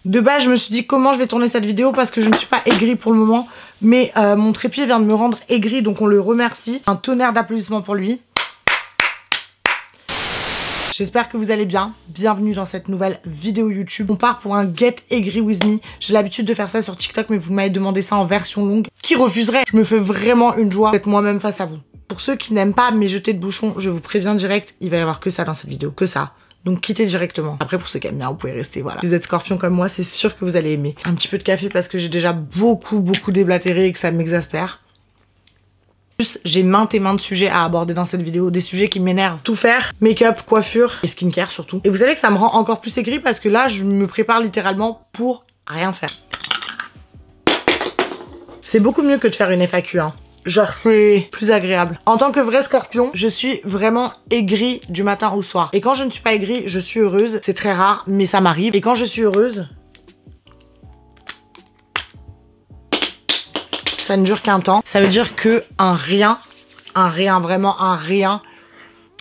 De base, je me suis dit comment je vais tourner cette vidéo parce que je ne suis pas aigrie pour le moment. Mais mon trépied vient de me rendre aigrie, donc on le remercie. Un tonnerre d'applaudissements pour lui. J'espère que vous allez bien. Bienvenue dans cette nouvelle vidéo YouTube. On part pour un Get Aigri With Me. J'ai l'habitude de faire ça sur TikTok, mais vous m'avez demandé ça en version longue. Qui refuserait? Je me fais vraiment une joie d'être moi-même face à vous. Pour ceux qui n'aiment pas mes jetés de bouchons, je vous préviens direct, il va y avoir que ça dans cette vidéo, que ça. Donc quittez directement. Après pour ceux qui aiment bien, vous pouvez rester, voilà. Si vous êtes scorpion comme moi, c'est sûr que vous allez aimer. Un petit peu de café parce que j'ai déjà beaucoup déblatéré et que ça m'exaspère. Plus, j'ai maintes et maintes sujets à aborder dans cette vidéo, des sujets qui m'énervent. Tout faire, make-up, coiffure et skincare surtout. Et vous savez que ça me rend encore plus aigri parce que là, je me prépare littéralement pour rien faire. C'est beaucoup mieux que de faire une FAQ, hein. Genre c'est plus agréable. En tant que vrai scorpion, je suis vraiment aigrie du matin au soir. Et quand je ne suis pas aigrie, je suis heureuse. C'est très rare, mais ça m'arrive. Et quand je suis heureuse, ça ne dure qu'un temps. Ça veut dire que vraiment un rien,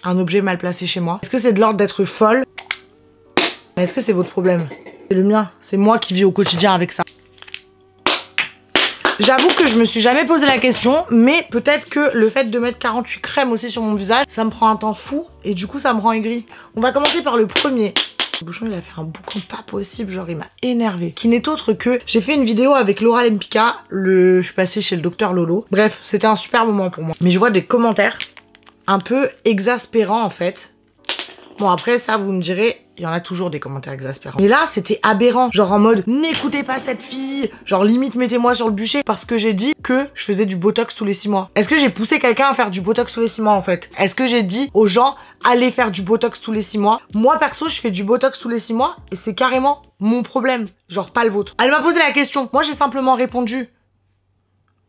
un objet mal placé chez moi. Est-ce que c'est de l'ordre d'être folle? Mais est-ce que c'est votre problème? C'est le mien. C'est moi qui vis au quotidien avec ça. J'avoue que je me suis jamais posé la question, mais peut-être que le fait de mettre 48 crèmes aussi sur mon visage, ça me prend un temps fou et du coup ça me rend aigri. On va commencer par le premier. Le bouchon il a fait un boucan pas possible, genre il m'a énervé. Qui n'est autre que, j'ai fait une vidéo avec Laura Lempicka, je suis passée chez le docteur Lolo. Bref, c'était un super moment pour moi. Mais je vois des commentaires un peu exaspérants en fait. Bon après ça vous me direz, il y en a toujours des commentaires exaspérants. Mais là c'était aberrant, genre en mode n'écoutez pas cette fille, genre limite mettez-moi sur le bûcher parce que j'ai dit que je faisais du botox tous les 6 mois. Est-ce que j'ai poussé quelqu'un à faire du botox tous les 6 mois en fait? Est-ce que j'ai dit aux gens allez faire du botox tous les 6 mois? Moi perso je fais du botox tous les 6 mois et c'est carrément mon problème, genre pas le vôtre. Elle m'a posé la question, moi j'ai simplement répondu.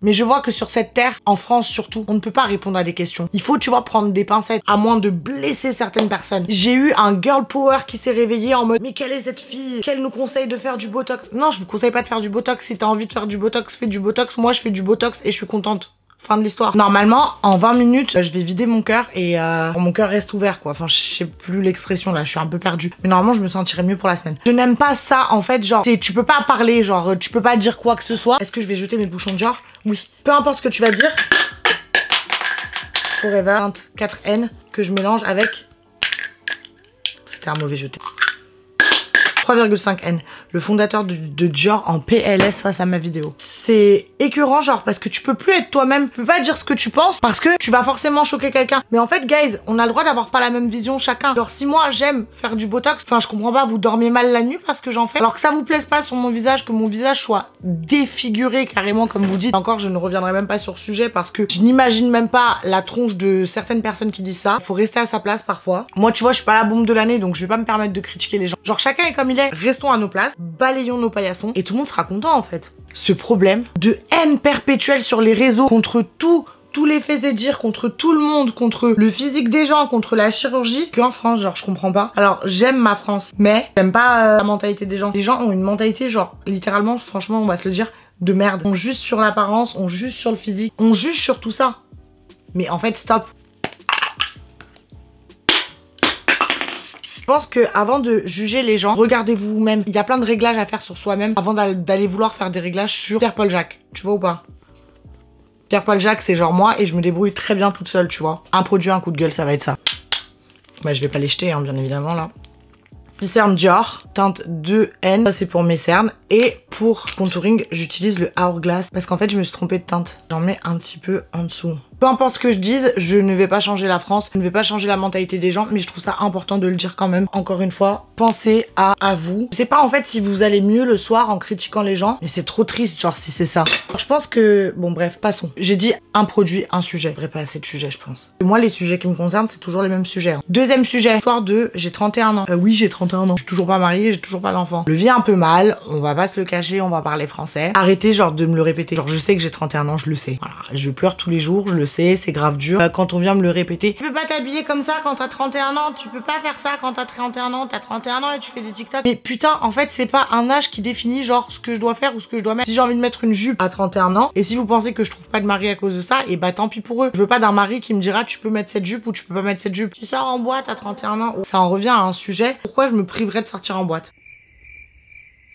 Mais je vois que sur cette terre, en France surtout, on ne peut pas répondre à des questions. Il faut, tu vois, prendre des pincettes, à moins de blesser certaines personnes. J'ai eu un girl power qui s'est réveillé en mode « Mais quelle est cette fille? Qu'elle nous conseille de faire du botox ?» Non, je vous conseille pas de faire du botox. Si t'as envie de faire du botox, fais du botox. Moi, je fais du botox et je suis contente. Fin de l'histoire. Normalement, en 20 minutes, je vais vider mon cœur et mon cœur reste ouvert, quoi. Enfin, je sais plus l'expression, là, je suis un peu perdue. Mais normalement, je me sentirais mieux pour la semaine. Je n'aime pas ça, en fait, genre, tu peux pas parler, genre, tu peux pas dire quoi que ce soit. Est-ce que je vais jeter mes bouchons de Dior? Oui. Peu importe ce que tu vas dire. Forever 24N que je mélange avec... C'était un mauvais jeté. 3,5N, le fondateur de Dior en PLS face à ma vidéo. C'est écœurant genre parce que tu peux plus être toi-même, tu peux pas dire ce que tu penses parce que tu vas forcément choquer quelqu'un. Mais en fait guys, on a le droit d'avoir pas la même vision chacun. Genre si moi j'aime faire du botox, enfin je comprends pas, vous dormiez mal la nuit parce que j'en fais. Alors que ça vous plaise pas sur mon visage, que mon visage soit défiguré carrément comme vous dites. Encore je ne reviendrai même pas sur le sujet parce que je n'imagine même pas la tronche de certaines personnes qui disent ça. Faut rester à sa place parfois. Moi tu vois je suis pas la bombe de l'année donc je vais pas me permettre de critiquer les gens. Genre chacun est comme il est, restons à nos places, balayons nos paillassons et tout le monde sera content en fait. Ce problème de haine perpétuelle sur les réseaux contre tous les faits et dires, contre tout le monde, contre le physique des gens, contre la chirurgie, qu'en France, genre je comprends pas. Alors j'aime ma France, mais j'aime pas la mentalité des gens. Les gens ont une mentalité genre littéralement, franchement on va se le dire, de merde. On juge sur l'apparence, on juge sur le physique, on juge sur tout ça. Mais en fait stop. Je pense que avant de juger les gens, regardez-vous vous-même. Il y a plein de réglages à faire sur soi-même avant d'aller vouloir faire des réglages sur Pierre-Paul Jacques. Tu vois ou pas? Pierre-Paul Jacques, c'est genre moi et je me débrouille très bien toute seule, tu vois. Un produit, un coup de gueule, ça va être ça. Bah, je vais pas les jeter, hein, bien évidemment, là. Petit cerne Dior, teinte 2N, ça c'est pour mes cernes. Et pour contouring, j'utilise le Hourglass parce qu'en fait, je me suis trompée de teinte. J'en mets un petit peu en dessous. Peu importe ce que je dise, je ne vais pas changer la France, je ne vais pas changer la mentalité des gens, mais je trouve ça important de le dire quand même. Encore une fois, pensez à vous. Je sais pas en fait si vous allez mieux le soir en critiquant les gens, mais c'est trop triste genre si c'est ça. Alors, je pense que... Bon bref, passons. J'ai dit un produit, un sujet. Je n'aurais pas assez de sujets je pense. Et moi les sujets qui me concernent, c'est toujours les mêmes sujets. Hein. Deuxième sujet, histoire de... J'ai 31 ans. Oui, j'ai 31 ans. Je suis toujours pas mariée, j'ai toujours pas d'enfant. Je le vis un peu mal, on va pas se le cacher, on va parler français. Arrêtez genre de me le répéter. Genre je sais que j'ai 31 ans, je le sais. Voilà, je pleure tous les jours, je le sais, c'est grave dur. Quand on vient me le répéter, tu peux pas t'habiller comme ça quand t'as 31 ans, tu peux pas faire ça quand t'as 31 ans, t'as 31 ans et tu fais des TikTok. Mais putain, en fait, c'est pas un âge qui définit genre ce que je dois faire ou ce que je dois mettre. Si j'ai envie de mettre une jupe à 31 ans, et si vous pensez que je trouve pas de mari à cause de ça, et bah tant pis pour eux. Je veux pas d'un mari qui me dira tu peux mettre cette jupe ou tu peux pas mettre cette jupe. Tu sors en boîte à 31 ans. Ça en revient à un sujet. Pourquoi je me priverais de sortir en boîte?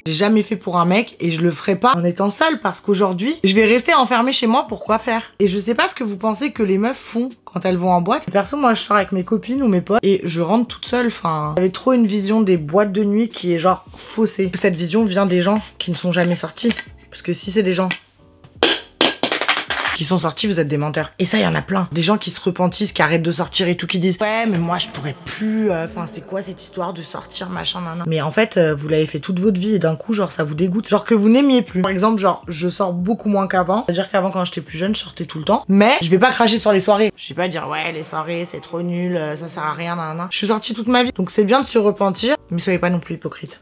J'ai jamais fait pour un mec et je le ferai pas en étant seule parce qu'aujourd'hui, je vais rester enfermée chez moi pour quoi faire. Et je sais pas ce que vous pensez que les meufs font quand elles vont en boîte. Perso, moi, je sors avec mes copines ou mes potes et je rentre toute seule. Enfin, j'avais trop une vision des boîtes de nuit qui est genre faussée. Cette vision vient des gens qui ne sont jamais sortis. Parce que si c'est des gens qui sont sortis, vous êtes des menteurs. Et ça, il y en a plein. Des gens qui se repentissent, qui arrêtent de sortir et tout, qui disent ouais, mais moi, je pourrais plus. Enfin, c'est quoi cette histoire de sortir, machin, nan. Mais en fait, vous l'avez fait toute votre vie et d'un coup, genre, ça vous dégoûte. Genre que vous n'aimiez plus. Par exemple, genre, je sors beaucoup moins qu'avant. C'est-à-dire qu'avant, quand j'étais plus jeune, je sortais tout le temps. Mais je vais pas cracher sur les soirées. Je vais pas dire ouais, les soirées, c'est trop nul, ça sert à rien, nan. Je suis sortie toute ma vie. Donc c'est bien de se repentir, mais soyez pas non plus hypocrite.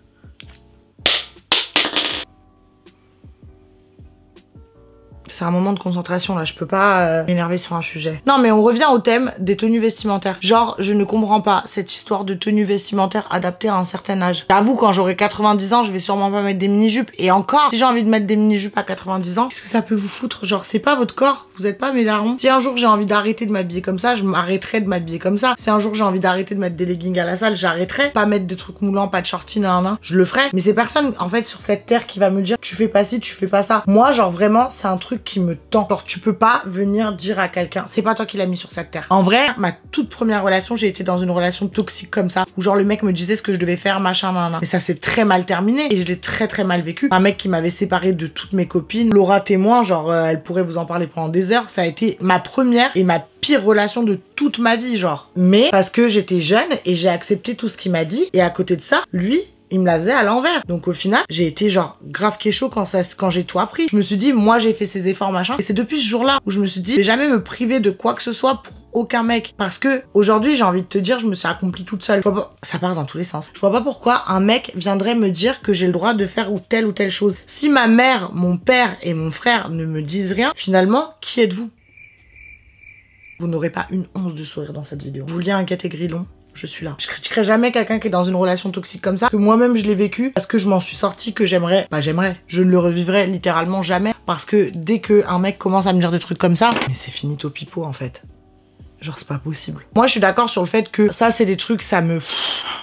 C'est un moment de concentration là, je peux pas m'énerver sur un sujet. Non mais on revient au thème des tenues vestimentaires. Genre, je ne comprends pas cette histoire de tenue vestimentaire adaptée à un certain âge. J'avoue, quand j'aurai 90 ans, je vais sûrement pas mettre des mini-jupes. Et encore, si j'ai envie de mettre des mini-jupes à 90 ans, qu'est-ce que ça peut vous foutre? Genre, c'est pas votre corps, vous êtes pas mes darons. Si un jour j'ai envie d'arrêter de m'habiller comme ça, je m'arrêterai de m'habiller comme ça. Si un jour j'ai envie d'arrêter de mettre des leggings à la salle, j'arrêterai. Pas mettre des trucs moulants, pas de shorty, nan. Je le ferai. Mais c'est personne, en fait, sur cette terre qui va me dire tu fais pas ci, tu fais pas ça. Moi, genre vraiment, c'est un truc qui me tend. Genre, tu peux pas venir dire à quelqu'un, c'est pas toi qui l'as mis sur cette terre. En vrai, ma toute première relation, j'ai été dans une relation toxique comme ça, où genre le mec me disait ce que je devais faire, machin, nan. Et ça s'est très mal terminé et je l'ai très mal vécu. Un mec qui m'avait séparé de toutes mes copines, Laura témoin, genre elle pourrait vous en parler pendant des heures, ça a été ma première et ma pire relation de toute ma vie, genre. Mais parce que j'étais jeune et j'ai accepté tout ce qu'il m'a dit, et à côté de ça, lui, il me la faisait à l'envers. Donc au final, j'ai été genre grave kécho quand j'ai tout appris. Je me suis dit, moi j'ai fait ces efforts, machin. Et c'est depuis ce jour-là où je me suis dit, je vais jamais me priver de quoi que ce soit pour aucun mec. Parce que aujourd'hui, j'ai envie de te dire, je me suis accomplie toute seule. Je vois pas... Ça part dans tous les sens. Je vois pas pourquoi un mec viendrait me dire que j'ai le droit de faire ou telle chose. Si ma mère, mon père et mon frère ne me disent rien, finalement, qui êtes-vous? Vous n'aurez pas une once de sourire dans cette vidéo. Vous vouliez un Gaté-Grilon? Je suis là. Je critiquerai jamais quelqu'un qui est dans une relation toxique comme ça, que moi-même je l'ai vécu, parce que je m'en suis sortie, que j'aimerais, je ne le revivrai littéralement jamais, parce que dès que un mec commence à me dire des trucs comme ça, mais c'est finito pipo en fait. Genre c'est pas possible. Moi je suis d'accord sur le fait que ça c'est des trucs, ça me...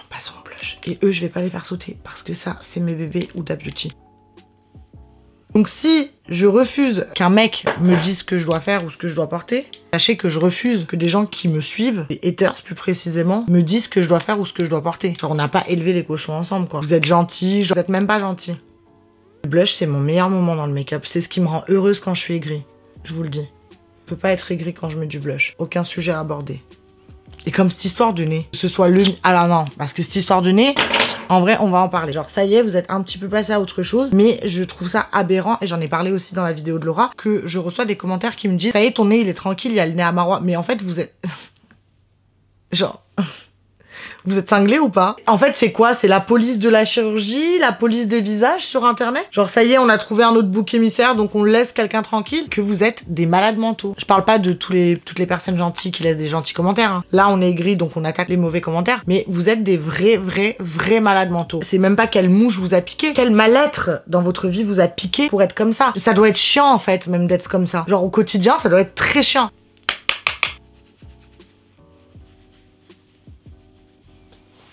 Passons au blush. Et eux je vais pas les faire sauter, parce que ça c'est mes bébés ou Da Beauty. Donc si je refuse qu'un mec me dise ce que je dois faire ou ce que je dois porter, sachez que je refuse que des gens qui me suivent, les haters plus précisément, me disent ce que je dois faire ou ce que je dois porter. Genre on n'a pas élevé les cochons ensemble quoi. Vous êtes gentils, vous êtes même pas gentils. Le blush c'est mon meilleur moment dans le make-up, c'est ce qui me rend heureuse quand je suis aigrie. Je vous le dis. Je peux pas être aigrie quand je mets du blush. Aucun sujet à aborder. Et comme cette histoire de nez, que ce soit le... Alors non, parce que cette histoire de nez... En vrai, on va en parler. Genre, ça y est, vous êtes un petit peu passé à autre chose. Mais je trouve ça aberrant, et j'en ai parlé aussi dans la vidéo de Laura, que je reçois des commentaires qui me disent « Ça y est, ton nez, il est tranquille, il y a le nez à marois. » Mais en fait, vous êtes... Genre... Vous êtes cinglés ou pas? En fait, c'est quoi? C'est la police de la chirurgie, la police des visages sur internet? Genre, ça y est, on a trouvé un autre bouc émissaire, donc on laisse quelqu'un tranquille? Que vous êtes des malades mentaux. Je parle pas de toutes les personnes gentilles qui laissent des gentils commentaires. Hein. Là, on est aigri, donc on attaque les mauvais commentaires. Mais vous êtes des vrais malades mentaux. C'est même pas quelle mouche vous a piqué. Quel mal-être dans votre vie vous a piqué pour être comme ça. Ça doit être chiant, en fait, même d'être comme ça. Genre, au quotidien, ça doit être très chiant.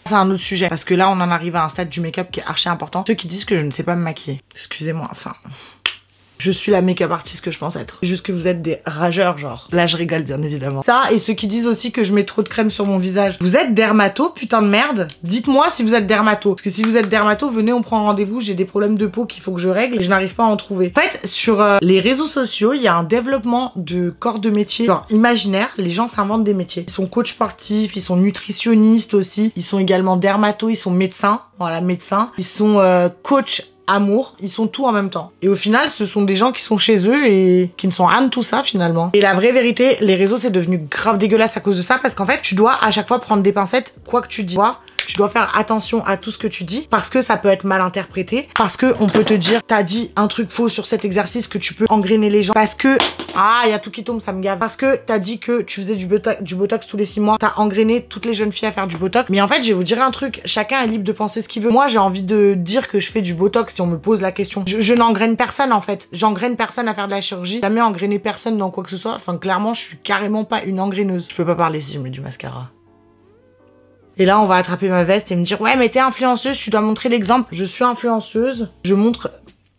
C'est un autre sujet, parce que là on en arrive à un stade du make-up qui est archi important. Ceux qui disent que je ne sais pas me maquiller, excusez-moi, enfin... Je suis la make-up artiste que je pense être. C'est juste que vous êtes des rageurs, genre. Là, je rigole, bien évidemment. Ça, et ceux qui disent aussi que je mets trop de crème sur mon visage. Vous êtes dermato, putain de merde. Dites-moi si vous êtes dermato. Parce que si vous êtes dermato, venez, on prend rendez-vous. J'ai des problèmes de peau qu'il faut que je règle et je n'arrive pas à en trouver. En fait, sur les réseaux sociaux, il y a un développement de corps de métier. Genre, imaginaire, les gens s'inventent des métiers. Ils sont coachs sportifs, ils sont nutritionnistes aussi. Ils sont également dermato, ils sont médecins. Voilà, médecins. Ils sont coachs amour, ils sont tout en même temps. Et au final, ce sont des gens qui sont chez eux et qui ne sont rien de tout ça finalement. Et la vraie vérité, les réseaux c'est devenu grave dégueulasse à cause de ça, parce qu'en fait, tu dois à chaque fois prendre des pincettes, quoi que tu dis. Tu dois faire attention à tout ce que tu dis, parce que ça peut être mal interprété, parce que on peut te dire t'as dit un truc faux sur cet exercice, que tu peux engrainer les gens, parce que ah, il y a tout qui tombe, ça me gave, parce que t'as dit que tu faisais du botox tous les 6 mois, t'as engrainé toutes les jeunes filles à faire du botox. Mais en fait, je vais vous dire un truc, chacun est libre de penser ce qu'il veut. Moi, j'ai envie de dire que je fais du botox si on me pose la question. Je n'engraine personne en fait, j'engraine personne à faire de la chirurgie, j'ai jamais engrainé personne dans quoi que ce soit. Enfin, clairement, je suis carrément pas une engraineuse. Je peux pas parler si je mets du mascara. Et là, on va attraper ma veste et me dire « Ouais, mais t'es influenceuse, tu dois montrer l'exemple. » Je suis influenceuse, je montre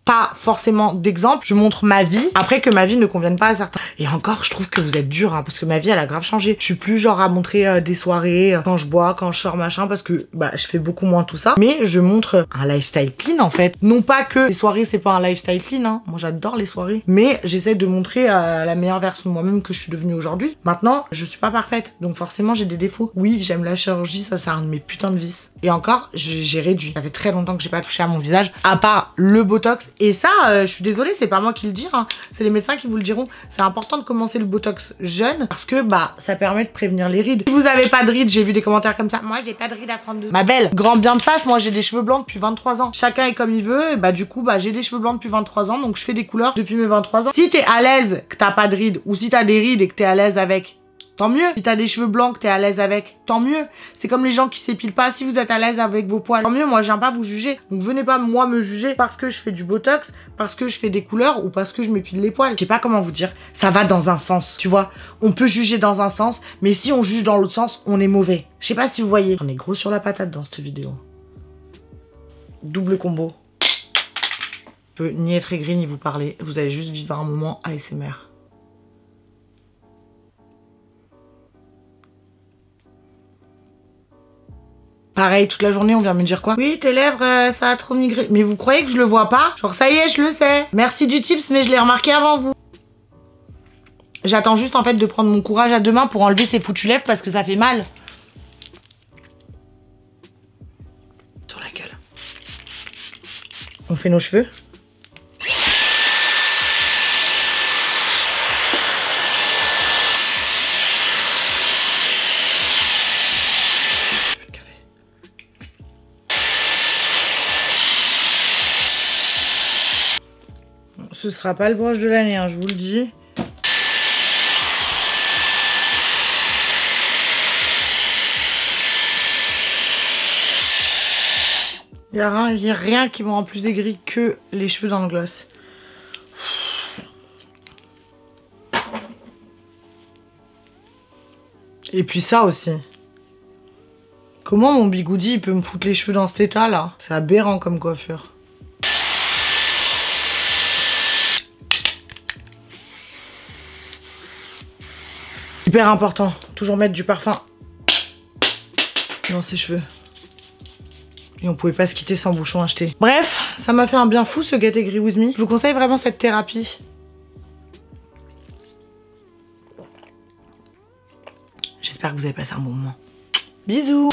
pas forcément d'exemple, je montre ma vie. Après que ma vie ne convienne pas à certains. Et encore, je trouve que vous êtes dur, hein, parce que ma vie, elle a grave changé. Je suis plus genre à montrer des soirées, quand je bois, quand je sors, machin, parce que bah je fais beaucoup moins tout ça. Mais je montre un lifestyle clean, en fait. Non pas que les soirées, c'est pas un lifestyle clean, hein. Moi, j'adore les soirées. Mais j'essaie de montrer la meilleure version de moi-même que je suis devenue aujourd'hui. Maintenant, je suis pas parfaite. Donc forcément, j'ai des défauts. Oui, j'aime la chirurgie, ça c'est un de mes putains de vices. Et encore, j'ai réduit. Ça fait très longtemps que j'ai pas touché à mon visage, à part le botox. Et ça, je suis désolée, c'est pas moi qui le dis, hein. C'est les médecins qui vous le diront. C'est important de commencer le botox jeune parce que bah ça permet de prévenir les rides. Si vous avez pas de rides, j'ai vu des commentaires comme ça. Moi, j'ai pas de rides à 32 ans. Ma belle, grand bien de face, moi j'ai des cheveux blancs depuis 23 ans. Chacun est comme il veut. Et bah du coup, bah j'ai des cheveux blancs depuis 23 ans, donc je fais des couleurs depuis mes 23 ans. Si t'es à l'aise que t'as pas de rides ou si t'as des rides et que t'es à l'aise avec, tant mieux. Si t'as des cheveux blancs que t'es à l'aise avec, tant mieux. C'est comme les gens qui s'épilent pas. Si vous êtes à l'aise avec vos poils, tant mieux. Moi, je viens pas vous juger. Donc venez pas moi me juger parce que je fais du botox, parce que je fais des couleurs ou parce que je m'épile les poils. Je sais pas comment vous dire. Ça va dans un sens, tu vois. On peut juger dans un sens, mais si on juge dans l'autre sens, on est mauvais. Je sais pas si vous voyez. On est gros sur la patate dans cette vidéo. Double combo. Je peux ni être aigri ni vous parler. Vous allez juste vivre un moment ASMR. Pareil, toute la journée, on vient me dire quoi? Oui, tes lèvres, ça a trop migré. Mais vous croyez que je le vois pas? Genre, ça y est, je le sais. Merci du tips, mais je l'ai remarqué avant vous. J'attends juste, en fait, de prendre mon courage à deux mains pour enlever ces foutues lèvres parce que ça fait mal. Sur la gueule. On fait nos cheveux. Ce sera pas le broche de l'année, hein, je vous le dis. Il y a rien qui me rend plus aigri que les cheveux dans le gloss. Et puis ça aussi. Comment mon bigoudi il peut me foutre les cheveux dans cet état là? C'est aberrant comme coiffure. Hyper important, toujours mettre du parfum dans ses cheveux. Et on pouvait pas se quitter sans bouchon acheté. Bref, ça m'a fait un bien fou ce Get Aigri With Me. Je vous conseille vraiment cette thérapie. J'espère que vous avez passé un bon moment. Bisous.